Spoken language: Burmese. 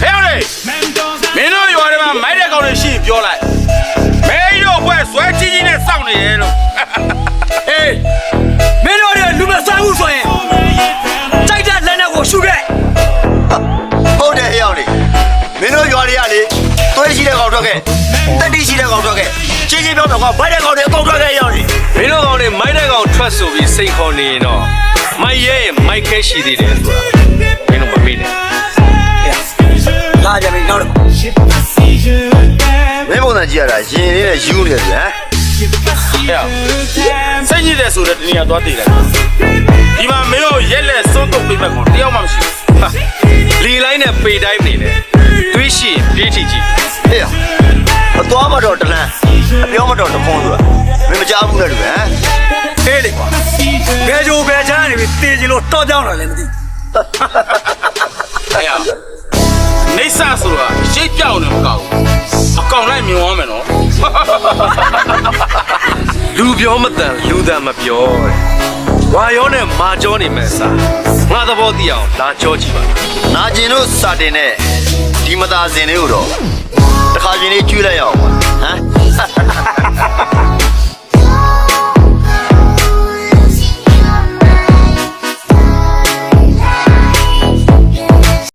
ဟဲ့လေမင်းတို့ရွာထဲမှာမိုက်တဲ့ကောင်တွေရှိပြောလိုက်မဲတို့ဘွဲဆွဲကြီးကြီးနဲ့စောင့်နေရဲ့လို့အေးမင်းတို့ရဲ့လူမစားဘူးဆိုရင်ကြိုက်တဲ့လက်နဲ့ကိုရှုခဲ့ဟုတ်တယ်ဟဲ့အောင်လေမင်းတို့ရွာတွေကလေသွေးရှိတဲ့ကောင်ထွက်ခဲ့တက်တိရှိတဲ့ကောင်ထွက်ခဲ့ချင်းချင်းပြောတော့ကဘိုက်တဲ့ကောင်တွေအကုန်ထွက်ခဲ့ဟဲ့အောင်လေမင်းတို့ကောင်တွေမိုက်တဲ့ကောင်ထွက်ဆိုပြီးစိတ်ခေါ်နေရင်တော့မိုက်ရဲ့မိုက်ခဲရှိသေးတယ်ဆိုတာမင်းတို့မမေ့နဲ့လာကြပြီနောက်တော့မင်းပုံစံကြည့်ရတာရင်လေးနဲ့ယူနေတယ်ဗျာစိတ်ညစ်တယ်ဆိုတော့တနည်းသွားတည်တယ်ဒီမှာမင်းတို့ရက်လက်စွန့်တုတ်ပေးမဲ့ကောင်တယောက်မှမရှိဘူးလီလိုက်နဲ့ပေတိုင်းနေတယ်တွေးရှိပြေးထီကြီးဟေ့အသွားမတော့တလန်းအပြောမတော့တဖုံးဆိုတာမင်းမကြားဘူးနဲ့တူဟမ်ဟေးလေကွာဘယ်ကြိုဘယ်ချမ်းနေပြီတေးချင်လို့တော့ကြောင်းတာလည်းမသိဟဲ့နေဆာဆိုတာရှေ့ပြောင်းနေမကောက်ဘူးအကောင်လိုက်မြင်သွားမယ်နော်လူပြောမတန်လူတန်မပြောဝါရောနဲ့မာကြောနေမဲ့စားငါသဘောသိအောင်လာကြောကြည့်ပါနာကျင်တို့စာတင်နဲ့ဒီမသာစင်လေးကိုတော့တခါချင်းလေးကျွေးလိုက်ရအောင်ဟမ်